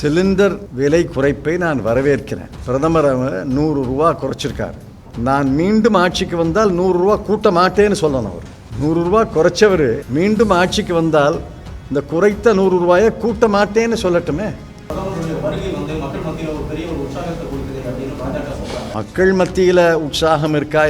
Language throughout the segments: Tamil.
சிலிண்டர் விலை குறைப்பை நான் வரவேற்கிறேன். பிரதமர் 100 ரூபா குறைச்சிருக்காரு. நான் மீண்டும் ஆட்சிக்கு வந்தால் 100 ரூபா கூட்ட மாட்டேன்னு சொல்லணும். அவர் 100 ரூபா குறைச்சவர் மீண்டும் ஆட்சிக்கு வந்தால் இந்த குறைத்த 100 ரூபாயை கூட்ட மாட்டேன்னு சொல்லட்டுமே. மக்கள் மத்தியில் உற்சாகம் இருக்கா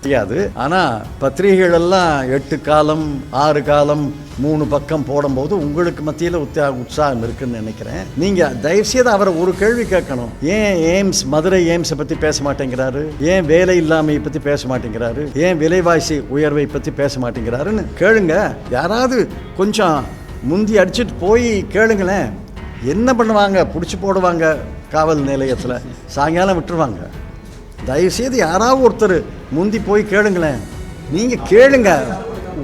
தெரியாது. ஆனால் பத்திரிகைகள் எல்லாம் 8 காலம் 6 காலம் 3 பக்கம் போடும்போது உங்களுக்கு மத்தியில் உற்சாகம் இருக்குன்னு நினைக்கிறேன். நீங்கள் தயவுசெய்து அவரை ஒரு கேள்வி கேட்கணும். ஏன் எய்ம்ஸ், மதுரை எய்ம்ஸை பற்றி பேச மாட்டேங்கிறாரு? ஏன் வேலை இல்லாமையை பற்றி பேச மாட்டேங்கிறாரு? ஏன் விலைவாசி உயர்வை பற்றி பேச மாட்டேங்கிறாருன்னு கேளுங்க. யாராவது கொஞ்சம் முந்தி அடிச்சுட்டு போய் கேளுங்களேன். என்ன பண்ணுவாங்க? பிடிச்சி போடுவாங்க காவல் நிலையத்தில், சாயங்காலம் விட்டுருவாங்க. தயவுசெய்து யாராவது ஒருத்தர் முந்தி போய் கேளுங்களேன். நீங்கள் கேளுங்க,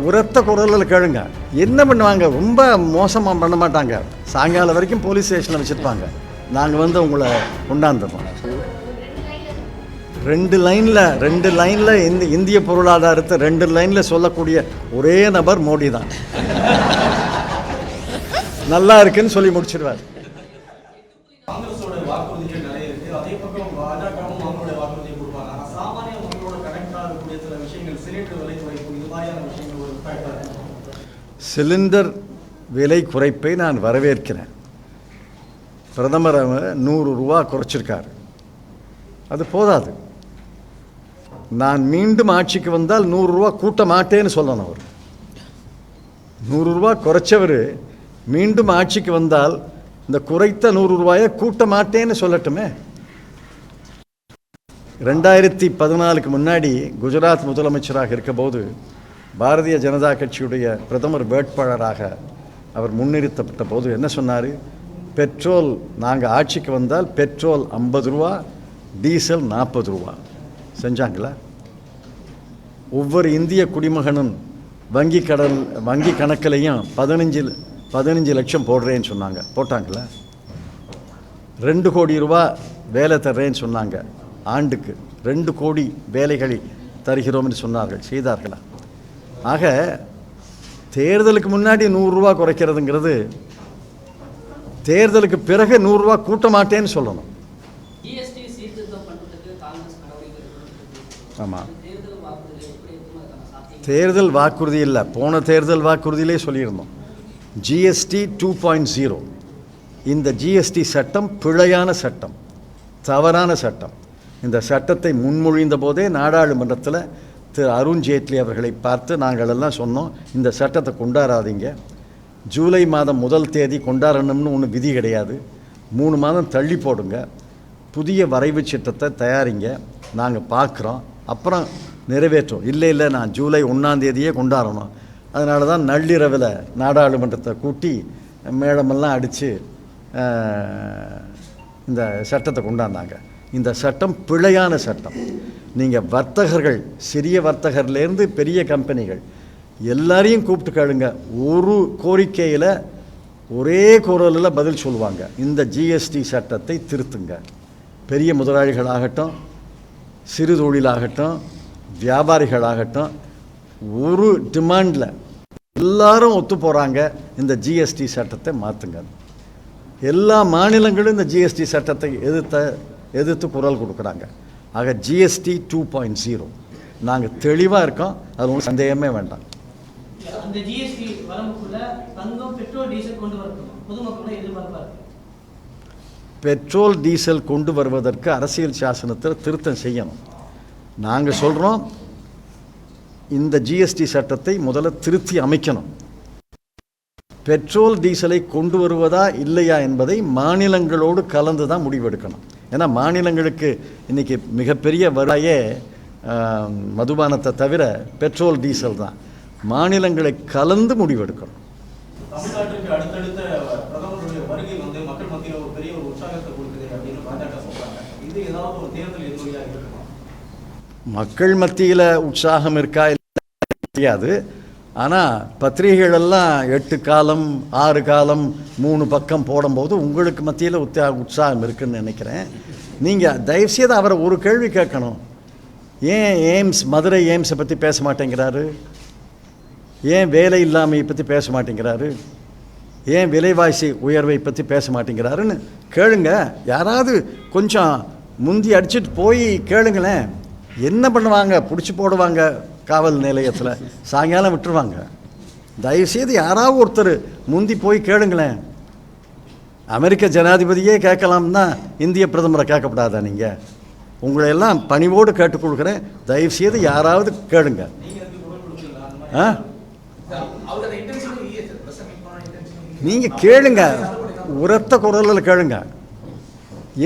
உரத்த குரலில் கேளுங்க. என்ன பண்ணுவாங்க? ரொம்ப மோசமாக பண்ண மாட்டாங்க. சாயங்காலம் வரைக்கும் போலீஸ் ஸ்டேஷனில் வச்சுருப்பாங்க. நாங்கள் உங்களை கொண்டாந்துடுறோம். 2 லைனில் இந்திய பொருளாதாரத்தை 2 லைனில் சொல்லக்கூடிய ஒரே நபர் மோடி தான். நல்லா இருக்குன்னு சொல்லி முடிச்சிடுவார். சிலிண்டர் விலை குறைப்பை நான் வரவேற்கிறேன். பிரதமர் 100 ரூபா குறைச்சிருக்காரு. அது போதாது. நான் மீண்டும் ஆட்சிக்கு வந்தால் 100 ரூபா கூட்ட மாட்டேன்னு சொல்லணும். அவர் 100 ரூபா குறைச்சவர் மீண்டும் ஆட்சிக்கு வந்தால் இந்த குறைத்த 100 ரூபாயை கூட்ட மாட்டேன்னு சொல்லட்டுமே. 2014க்கு முன்னாடி குஜராத் முதலமைச்சராக இருக்கபோது பாரதிய ஜனதா கட்சியுடைய பிரதமர் வேட்பாளராக அவர் முன்னிறுத்தப்பட்ட போது என்ன சொன்னார்? பெட்ரோல், நாங்கள் ஆட்சிக்கு வந்தால் பெட்ரோல் 50 ரூபா, டீசல் 40 ரூபா. செஞ்சாங்களா? ஒவ்வொரு இந்திய குடிமகனும் வங்கி கணக்கிலையும் 15 லட்சம் போடுறேன்னு சொன்னாங்க. போட்டாங்களா? 2 கோடி ரூபா வேலை தர்றேன்னு சொன்னாங்க. ஆண்டுக்கு 2 கோடி வேலைகளை தருகிறோம்னு சொன்னார்கள். செய்தார்களா? ஆக தேர்தலுக்கு முன்னாடி 100 ரூபா குறைக்கிறதுங்கிறது தேர்தலுக்கு பிறகு 100 ரூபா கூட்ட மாட்டேன்னு சொல்லணும். ஆமாம், தேர்தல் வாக்குறுதி இல்லை, போன தேர்தல் வாக்குறுதியிலே சொல்லியிருந்தோம். ஜிஎஸ்டி 2.0. இந்த ஜிஎஸ்டி சட்டம் பிழையான சட்டம், தவறான சட்டம். இந்த சட்டத்தை முன்மொழிந்த போதே நாடாளுமன்றத்தில் திரு அருண்ஜேட்லி அவர்களை பார்த்து நாங்கள் எல்லாம் சொன்னோம், இந்த சட்டத்தை கொண்டாடாதீங்க. ஜூலை மாதம் 1 தேதி கொண்டாடணும்னு ஒன்று விதி கிடையாது. 3 மாதம் தள்ளி போடுங்க. புதிய வரைவு சட்டத்தை தயாரிங்க, நாங்கள் பார்க்குறோம், அப்புறம் நிறைவேற்றோம். இல்லை நான் ஜூலை 1 தேதியே கொண்டாடணும். அதனால தான் நள்ளிரவில் நாடாளுமன்றத்தை கூட்டி மேளமெல்லாம் அடித்து இந்த சட்டத்தை கொண்டாந்தாங்க. இந்த சட்டம் பிழையான சட்டம். நீங்கள் வர்த்தகர்கள், சிறிய வர்த்தகர்லேருந்து பெரிய கம்பெனிகள் எல்லாரையும் கூப்பிட்டு கேளுங்க. ஒரு கோரிக்கையில் ஒரே குரலில் பதில் சொல்லுவாங்க. இந்த ஜிஎஸ்டி சட்டத்தை திருத்துங்க. பெரிய முதலாளிகளாகட்டும், சிறு தொழிலாகட்டும், வியாபாரிகளாகட்டும், ஒரு டிமாண்டில் எல்லாரும் ஒத்து போகிறாங்க, இந்த ஜிஎஸ்டி சட்டத்தை மாற்றுங்க. எல்லா மாநிலங்களும் இந்த ஜிஎஸ்டி சட்டத்தை எதிர்த்து குரல் கொடுக்குறாங்க. ஆக ஜிஎஸ்டி 2.0 நாங்கள் தெளிவாக இருக்கோம். அது ஒன்றும் சந்தேகமே வேண்டாம். பெட்ரோல் டீசல் கொண்டு வருவதற்கு அரசியல் சாசனத்தில் திருத்தம் செய்யணும். நாங்கள் சொல்கிறோம், இந்த ஜிஎஸ்டி சட்டத்தை முதல்ல திருத்தி அமைக்கணும். பெட்ரோல் டீசலை கொண்டு வருவதா இல்லையா என்பதை மாநிலங்களோடு கலந்து தான் முடிவெடுக்கணும். ஏன்னா மாநிலங்களுக்கு இன்றைக்கி மிகப்பெரிய வருவாயே மதுபானத்தை தவிர பெட்ரோல் டீசல் தான். மாநிலங்களை கலந்து முடிவெடுக்கணும். மக்கள் மத்தியில் உற்சாகம் இருக்கா தெரியாது. ஆனால் பத்திரிகைகள் எல்லாம் 8 காலம் 6 காலம் 3 பக்கம் போடும்போது உங்களுக்கு மத்தியில் உற்சாகம் இருக்குன்னு நினைக்கிறேன். நீங்கள் தயவுசெய்து அவரை ஒரு கேள்வி கேட்கணும். ஏன் எய்ம்ஸ், மதுரை எய்ம்ஸை பற்றி பேச மாட்டேங்கிறாரு? ஏன் வேலை இல்லாமையை பற்றி பேச மாட்டேங்கிறாரு? ஏன் விலைவாசி உயர்வை பற்றி பேச மாட்டேங்கிறாருன்னு கேளுங்க. யாராவது கொஞ்சம் முந்தி அடிச்சுட்டு போய் கேளுங்களேன். என்ன பண்ணுவாங்க? பிடிச்சி போடுவாங்க காவல் நிலையத்தில், சாயங்காலம் விட்டுருவாங்க. தயவுசெய்து யாராவது ஒருத்தர் முந்தி போய் கேளுங்களேன். அமெரிக்க ஜனாதிபதியே கேட்கலாம்னா இந்திய பிரதமரை கேட்கப்படாதா? நீங்கள் உங்களையெல்லாம் பணிவோடு கேட்டுக்கொள்கிறேன், தயவுசெய்து யாராவது கேளுங்க. நீங்கள் கேளுங்க, உரத்த குரலில் கேளுங்க.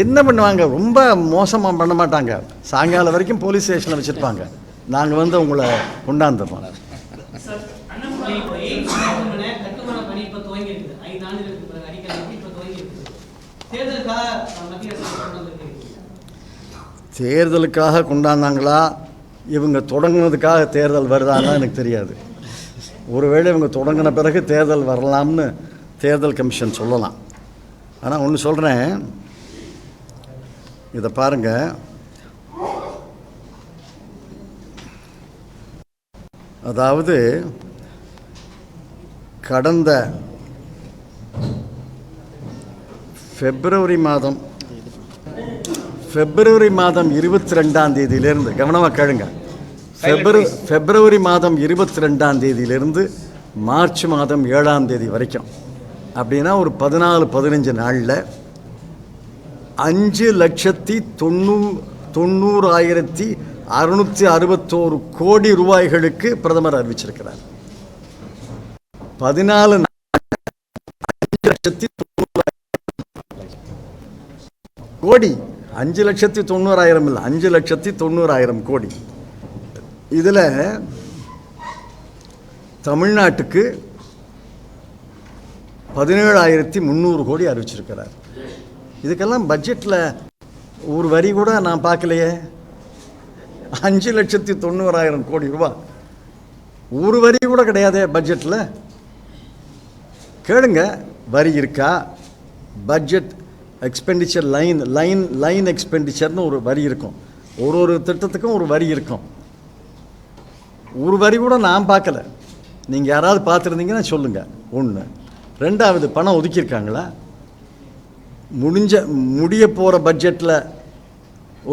என்ன பண்ணுவாங்க? ரொம்ப மோசமாக பண்ண மாட்டாங்க. சாயங்காலம் வரைக்கும் போலீஸ் ஸ்டேஷனில் வச்சுருப்பாங்க. நாங்கள் வந்து உங்களை கொண்டாந்துடுறோம். தேர்தலுக்காக கொண்டாந்தாங்களா, இவங்க தொடங்கினதுக்காக தேர்தல் வருதான்னா எனக்கு தெரியாது. ஒருவேளை இவங்க தொடங்கின பிறகு தேர்தல் வரலாம்னு தேர்தல் கமிஷன் சொல்லலாம். ஆனால் ஒன்று சொல்கிறேன், இதை பாருங்கள். அதாவது கடந்த பிப்ரவரி மாதம் 22ஆம் தேதியிலிருந்து, கவனமாக கேளுங்க, பிப்ரவரி மாதம் 22ஆம் தேதியிலிருந்து மார்ச் மாதம் 7ஆம் தேதி வரைக்கும், அப்படின்னா ஒரு 14-15 நாளில் 5,90,661 கோடி ரூபாய்களுக்கு பிரதமர் அறிவிச்சிருக்கிறார். 14 கோடி, 5,90,000 இல்லை, 5,90,000 கோடி. இதில் தமிழ்நாட்டுக்கு 17,300 கோடி அறிவிச்சிருக்கிறார். இதுக்கெல்லாம் பட்ஜெட்டில் ஒரு வரி கூட நான் பார்க்கலையே. 5,90,000 கோடி ரூபாய் ஒரு வரி கூட கிடையாதே பட்ஜெட்டில். கேளுங்க, வரி இருக்கா? பட்ஜெட் எக்ஸ்பெண்டிச்சர் லைன் எக்ஸ்பெண்டிச்சர்னு ஒரு வரி இருக்கும். ஒரு திட்டத்துக்கும் ஒரு வரி இருக்கும். ஒரு வரி கூட நான் பார்க்கல. நீங்கள் யாராவது பார்த்துருந்தீங்கன்னா சொல்லுங்கள். ஒன்று. ரெண்டாவது, பணம் ஒதுக்கியிருக்காங்களா? முடிய போகிற பட்ஜெட்டில்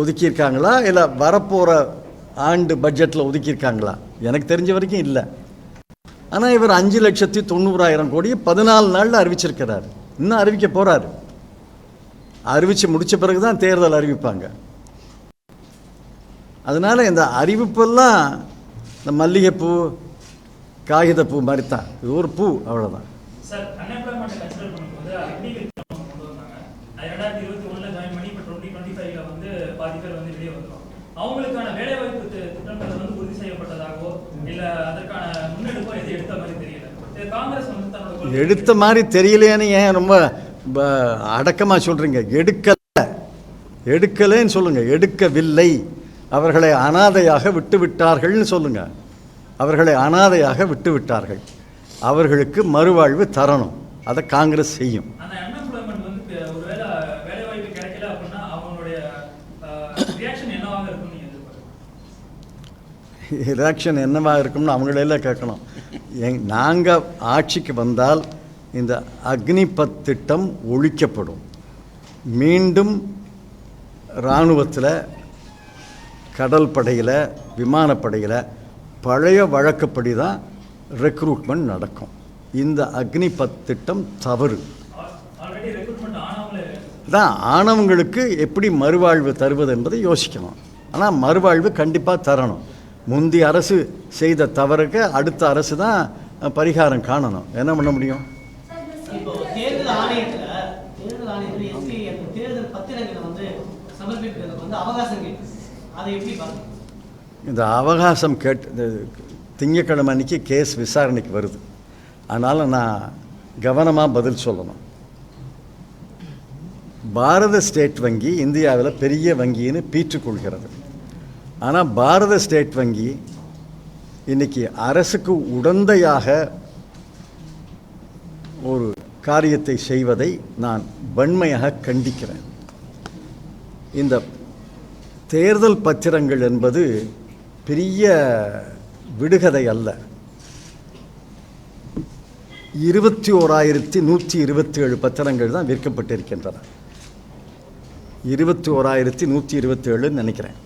ஒதுக்கியிருக்காங்களா, இல்லை வரப்போகிற ஆண்டு பட்ஜெட்டில் ஒதுக்கியிருக்காங்களா? எனக்கு தெரிஞ்ச வரைக்கும் இல்லை. ஆனால் இவர் 5,90,000 கோடியை 14 நாளில் அறிவிச்சிருக்கிறார். இன்னும் அறிவிக்க போகிறாரு. அறிவித்து முடித்த பிறகு தான் தேர்தல் அறிவிப்பாங்க. அதனால் இந்த அறிவிப்பெல்லாம் இந்த மல்லிகைப்பூ, காகிதப்பூ மாதிரி தான். இது ஒரு பூ, அவ்வளோதான். எடுத்த மாதிரி தெரியலையான்னு ஏன் ரொம்ப அடக்கமாக சொல்கிறீங்க? எடுக்கலைன்னு சொல்லுங்கள். எடுக்கவில்லை, அவர்களை அனாதையாக விட்டு விட்டார்கள்னு சொல்லுங்கள். அவர்களை அனாதையாக விட்டு விட்டார்கள். அவர்களுக்கு மறுவாழ்வு தரணும். அதை காங்கிரஸ் செய்யும். ரியாக்ஷன் என்னவாக இருக்கும்னு அவங்களெல்லாம் கேட்கணும். நாங்கள் ஆட்சிக்கு வந்தால் இந்த அக்னிபத் திட்டம் ஒழிக்கப்படும். மீண்டும் இராணுவத்தில், கடல் படையில், விமானப்படையில் பழைய வழக்கப்படி தான் ரெக்ரூட்மெண்ட் நடக்கும். இந்த அக்னிபத் திட்டம் தவறு தான். ஆணவங்களுக்கு எப்படி மறுவாழ்வு தருவது என்பதை யோசிக்கணும். ஆனால் மறுவாழ்வு கண்டிப்பாக தரணும். முந்தைய அரசு செய்த தவறுக்கு அடுத்த அரசு தான் பரிகாரம் காணணும். என்ன பண்ண முடியும்? இந்த அவகாசம் திங்கட்கிழமை அன்னைக்கு கேஸ் விசாரணைக்கு வருது. அதனால் நான் கவனமாக பதில் சொல்லணும். பாரத ஸ்டேட் வங்கி இந்தியாவில் பெரிய வங்கின்னு பீற்றுக்கொள்கிறது. ஆனால் பாரத ஸ்டேட் வங்கி இன்றைக்கி அரசுக்கு உடந்தையாக ஒரு காரியத்தை செய்வதை நான் வன்மையாக கண்டிக்கிறேன். இந்த தேர்தல் பத்திரங்கள் என்பது பெரிய விடுகதை அல்ல. 21,127 பத்திரங்கள் தான் விற்கப்பட்டிருக்கின்றன. 21,127 நினைக்கிறேன்.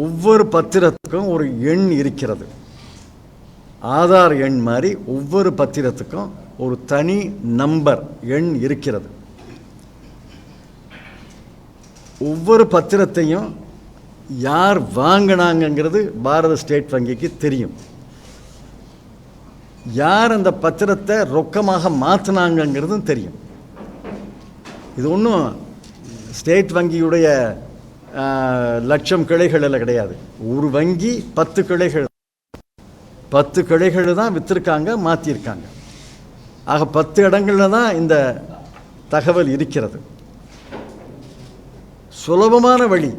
ஒவ்வொரு பத்திரத்துக்கும் ஒரு எண் இருக்கிறது. ஆதார் எண் மாதிரி ஒவ்வொரு பத்திரத்துக்கும் ஒரு தனி நம்பர் எண் இருக்கிறது. ஒவ்வொரு பத்திரத்தையும் யார் வாங்கினாங்கிறது பாரத ஸ்டேட் வங்கிக்கு தெரியும். யார் அந்த பத்திரத்தை ரொக்கமாக மாற்றினாங்கிறதும் தெரியும். இது ஒன்றும் ஸ்டேட் வங்கியுடைய லட்சம் கிளைகளில் கிடையாது. ஒரு வங்கி 10 கிளைகள் 10 கிளைகள் தான் விற்றுருக்காங்க, மாற்றிருக்காங்க. ஆக 10 இடங்களில் தான் இந்த தகவல் இருக்கிறது. சுலபமான வழி,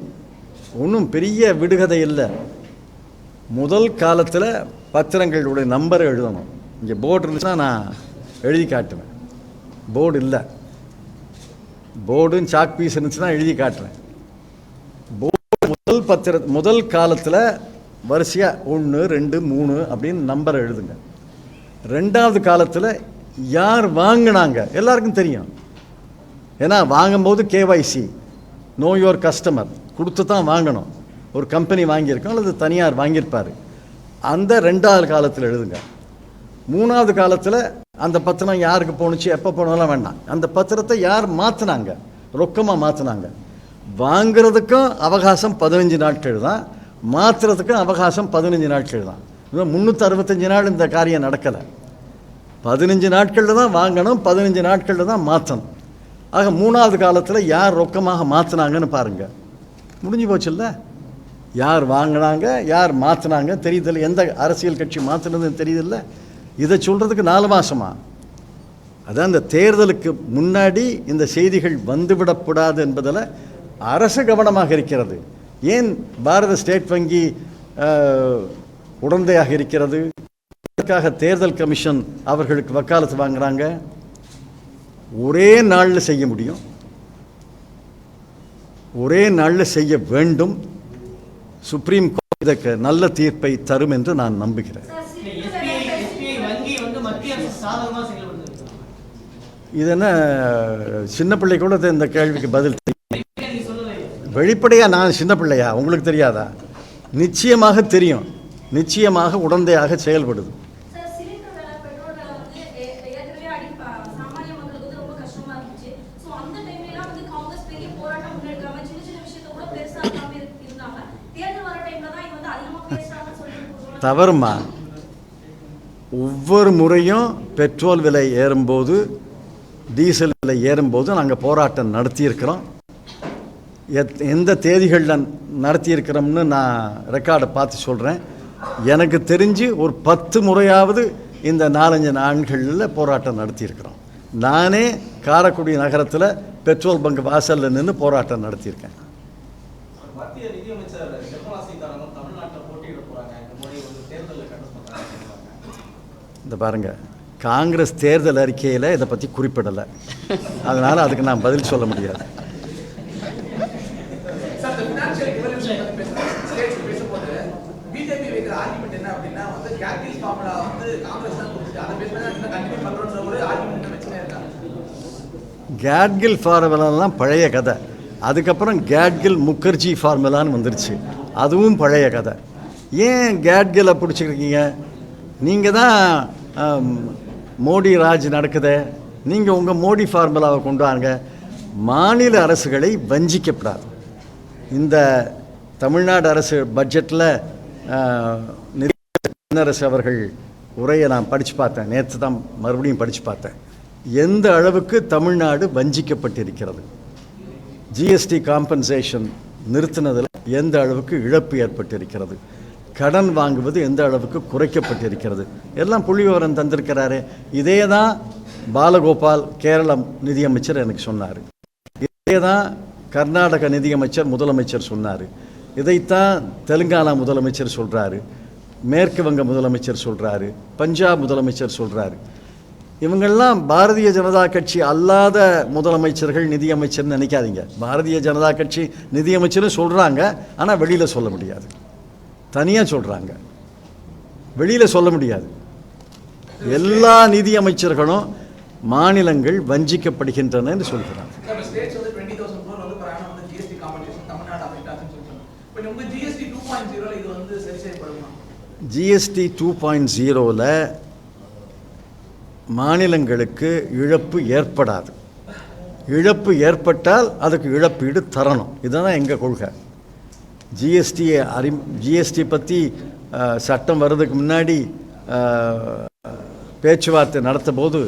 ஒன்றும் பெரிய விடுகதை இல்லை. முதல் காலத்தில் பத்திரங்களுடைய நம்பரை எழுதணும். இங்கே போர்டு இருந்துச்சுன்னா நான் எழுதி காட்டுவேன். போர்டு இல்லை, போர்டுன்னு சாக் பீஸ் இருந்துச்சுன்னா எழுதி காட்டுறேன். போர்டு முதல் காலத்தில் வரிசையாக 1, 2, 3 அப்படின்னு நம்பரை எழுதுங்க. ரெண்டாவது காலத்தில் யார் வாங்கினாங்க எல்லாருக்கும் தெரியும். ஏன்னா வாங்கும்போது கேஒய்சி, நோ யுவர் கஸ்டமர் கொடுத்து தான் வாங்கணும். ஒரு கம்பெனி வாங்கியிருக்கோம் அல்லது தனியார் வாங்கியிருப்பார். அந்த ரெண்டாவது காலத்தில் எழுதுங்க. மூணாவது காலத்தில் அந்த பத்திரம் யாருக்கு போணுச்சு, எப்போ போனாலும் வேண்டாம். அந்த பத்திரத்தை யார் மாற்றினாங்க, ரொக்கமாக மாற்றினாங்க. வாங்கிறதுக்கும் அவகாசம் 15 நாட்கள் தான், மாற்றுறதுக்கும் அவகாசம் 15 நாட்கள் தான். 365 நாள் இந்த காரியம் நடக்கலை. 15 நாட்களில் தான் வாங்கணும், 15 நாட்களில் தான் மாற்றணும். ஆக மூணாவது காலத்தில் யார் ரொக்கமாக மாற்றினாங்கன்னு பாருங்கள். முடிஞ்சு போச்சுல்ல. யார் வாங்கினாங்க, யார் மாற்றினாங்க தெரியுதில்ல. எந்த அரசியல் கட்சி மாற்றினதுன்னு தெரியுதில்ல. இதை சொல்கிறதுக்கு 4 மாதமா? அதான் இந்த தேர்தலுக்கு முன்னாடி இந்த செய்திகள் வந்துவிடக்கூடாது என்பதில் அரசு கவனமாக இருக்கிறது. ஏன் பாரத ஸ்டேட் வங்கி உடந்தையாக இருக்கிறது? அதற்காக தேர்தல் கமிஷன் அவர்களுக்கு வக்காலத்து வாங்குறாங்க. ஒரே நாளில் செய்ய முடியும், ஒரே நாளில் செய்ய வேண்டும். சுப்ரீம் கோர்ட் இதற்கு நல்ல தீர்ப்பை தரும் என்று நான் நம்புகிறேன். இது என்ன சின்ன பிள்ளை கூட இந்த கேள்விக்கு பதில் வெளிப்படையாக, நான் சின்ன பிள்ளையா உங்களுக்கு தெரியாதா? நிச்சயமாக தெரியும், நிச்சயமாக உடந்தையாக செயல்படுது. தவறுமா? ஒவ்வொரு முறையும் பெட்ரோல் விலை ஏறும்போது, டீசல் விலை ஏறும்போது நாங்கள் போராட்டம் நடத்தியிருக்கிறோம். எந்த தேதிகளில் நடத்தியிருக்கிறோம்னு நான் ரெக்கார்டை பார்த்து சொல்கிறேன். எனக்கு தெரிஞ்சு ஒரு 10 முறையாவது இந்த 4-5 நாட்களில் போராட்டம் நடத்தியிருக்கிறோம். நானே காரைக்குடி நகரத்தில் பெட்ரோல் பங்க் வாசலில் நின்று போராட்டம் நடத்தியிருக்கேன். இந்த பாருங்க, காங்கிரஸ் தேர்தல் அறிக்கையில் இதை பற்றி குறிப்பிடலை. அதனால் அதுக்கு நான் பதில் சொல்ல முடியாது. கேட்கில் ஃபார்முலாலாம் பழைய கதை. அதுக்கப்புறம் கேட்கில் முகர்ஜி ஃபார்முலான்னு வந்துருச்சு, அதுவும் பழைய கதை. ஏன் கேட்கிலை பிடிச்சிருக்கீங்க? நீங்கள் தான் மோடி ராஜ் நடக்குது, நீங்கள் உங்கள் மோடி ஃபார்முலாவை கொண்டு வாங்க. மாநில அரசுகளை வஞ்சிக்கப்படாது. இந்த தமிழ்நாடு அரசு பட்ஜெட்டில் அரசு அவர்கள் உரையை நான் படித்து பார்த்தேன், நேற்று தான் மறுபடியும் படித்து பார்த்தேன். எந்த அளவுக்கு தமிழ்நாடு வஞ்சிக்கப்பட்டிருக்கிறது, ஜிஎஸ்டி காம்பன்சேஷன் நிறுத்தினதில் எந்த அளவுக்கு இழப்பு ஏற்பட்டிருக்கிறது, கடன் வாங்குவது எந்த அளவுக்கு குறைக்கப்பட்டிருக்கிறது, எல்லாம் புள்ளிவிவரம் தந்திருக்கிறாரு. இதே தான் பாலகோபால் கேரள நிதியமைச்சர் எனக்கு சொன்னார். இதே தான் கர்நாடக நிதியமைச்சர் முதலமைச்சர் சொன்னார். இதைத்தான் தெலுங்கானா முதலமைச்சர் சொல்கிறாரு, மேற்கு வங்க முதலமைச்சர் சொல்கிறாரு, பஞ்சாப் முதலமைச்சர் சொல்கிறாரு. இவங்கெல்லாம் பாரதிய ஜனதா கட்சி அல்லாத முதலமைச்சர்கள் நிதியமைச்சர்னு நினைக்காதீங்க. பாரதிய ஜனதா கட்சி நிதியமைச்சரும் சொல்கிறாங்க, ஆனால் வெளியில் சொல்ல முடியாது. தனியாக சொல்கிறாங்க, வெளியில் சொல்ல முடியாது. எல்லா நிதி அமைச்சர்களும் மாநிலங்கள் வஞ்சிக்கப்படுகின்றன என்று சொல்கிறார். ஜிஎஸ்டி 2.0ல மாநிலங்களுக்கு இழப்பு ஏற்படாது. இழப்பு ஏற்பட்டால் அதுக்கு இழப்பீடு தரணும். இதுதான் எங்கள் கொள்கை. ஜிஎஸ்டி பற்றி சட்டம் வர்றதுக்கு முன்னாடி பேச்சுவார்த்தை நடத்த போது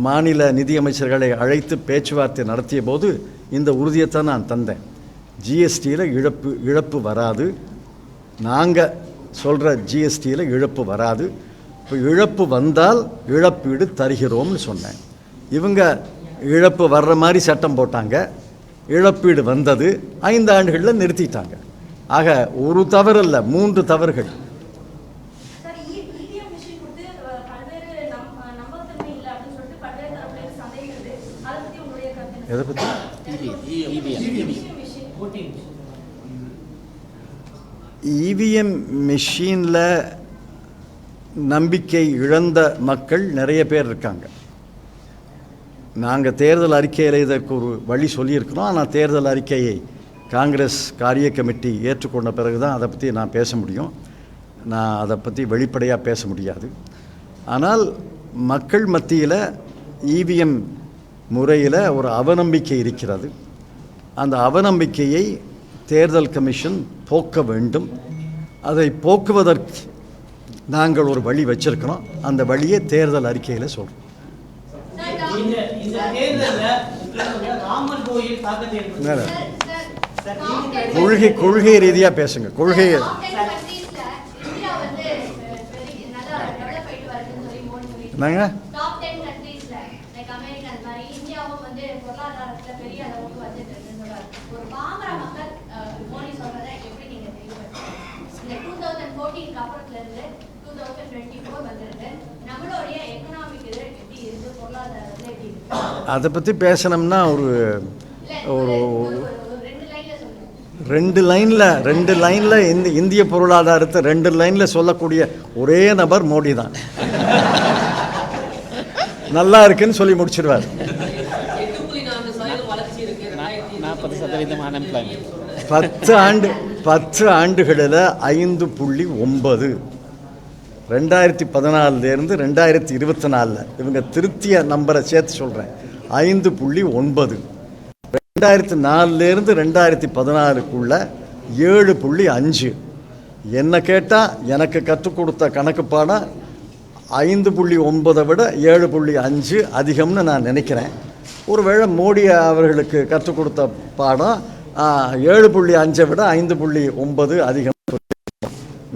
மாநில நிதியமைச்சர்களை அழைத்து பேச்சுவார்த்தை நடத்திய போது இந்த உறுதியைத்தான் நான் தந்தேன். ஜிஎஸ்டியில் இழப்பு வராது. நாங்கள் சொல்கிற ஜிஎஸ்டியில் இழப்பு வராது. இப்போ இழப்பு வந்தால் இழப்பீடு தருகிறோம்னு சொன்னேன். இவங்க இழப்பு வர்ற மாதிரி சட்டம் போட்டாங்க. இழப்பீடு வந்தது. 5 ஆண்டுகளில் நிறுத்திட்டாங்க. ஆக ஒரு தவறு இல்லை, 3 தவறுகள். எதை பற்றி? இவிஎம் மிஷினில் நம்பிக்கை இழந்த மக்கள் நிறைய பேர் இருக்காங்க. நாங்கள் தேர்தல் அறிக்கையில் இதற்கு ஒரு வழி சொல்லியிருக்கிறோம். ஆனால் தேர்தல் அறிக்கையை காங்கிரஸ் காரிய கமிட்டி ஏற்றுக்கொண்ட பிறகு தான் அதை பற்றி நான் பேச முடியும். நான் அதை பற்றி வெளிப்படையாக பேச முடியாது. ஆனால் மக்கள் மத்தியில் இவிஎம் முறையில் ஒரு அவநம்பிக்கை இருக்கிறது. அந்த அவநம்பிக்கையை தேர்தல் கமிஷன் போக்க வேண்டும். அதை போக்குவதற்கு நாங்கள் ஒரு வழி வச்சிருக்கிறோம். அந்த வழியை தேர்தல் அறிக்கையில் சொல்கிறோம். கொள்கை ரீதியாக பேசுங்க. கொள்கை என்னங்க? அதை பற்றி பேசணும்னா ஒரு ஒரு 2 லைனில் இந்திய பொருளாதாரத்தை 2 லைனில் சொல்லக்கூடிய ஒரே நபர் மோடி தான். நல்லா இருக்குன்னு சொல்லி முடிச்சிடுவார். 10 ஆண்டுகளில் 5.9. 2014 2024 இவங்க திருத்திய நம்பரை சேர்த்து சொல்கிறேன். 5.9. 2004 2016 7.5. என்ன கேட்டால் எனக்கு கற்றுக் கொடுத்த கணக்கு பாடம் 5.9 விட 7.5 அதிகம்னு நான் நினைக்கிறேன். ஒருவேளை மோடி அவர்களுக்கு கற்றுக் கொடுத்த பாடம் 7.5 விட 5.9 அதிகம்.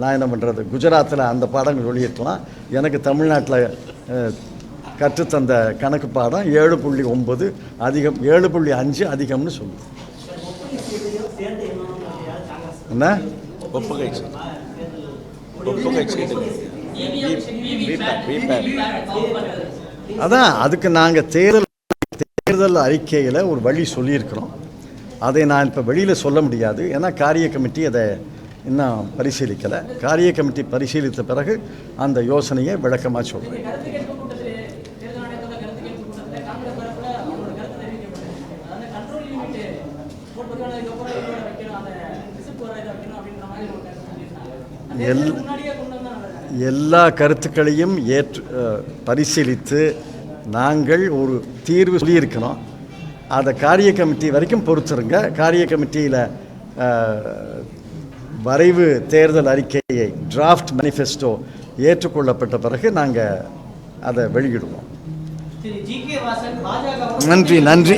நான் என்ன பண்ணுறது? குஜராத்தில் அந்த பாடங்கள் வெளியிட்டலாம். எனக்கு தமிழ்நாட்டில் கற்றுத்தந்த கணக்கு பாடம் 7.9 அதிகம், 7.5 அதிகம்னு சொல்லுது. என்ன அதான் அதுக்கு நாங்கள் தேர்தல் அறிக்கையில் ஒரு வழி சொல்லியிருக்கிறோம். அதை நான் இப்போ வெளியில் சொல்ல முடியாது. ஏன்னா காரிய கமிட்டி அதை இன்னும் பரிசீலிக்கலை. காரிய கமிட்டி பரிசீலித்த பிறகு அந்த யோசனையை விளக்கமாக சொல்கிறேன். எல்லா கருத்துக்களையும் பரிசீலித்து நாங்கள் ஒரு தீர்வு சொல்லியிருக்கிறோம். அதை காரிய கமிட்டி வரைக்கும் பொறுத்துருங்க. காரிய கமிட்டியில் வரைவு தேர்தல் அறிக்கையை டிராஃப்ட் மேனிஃபெஸ்டோ ஏற்றுக்கொள்ளப்பட்ட பிறகு நாங்கள் அதை வெளியிடுவோம். நன்றி.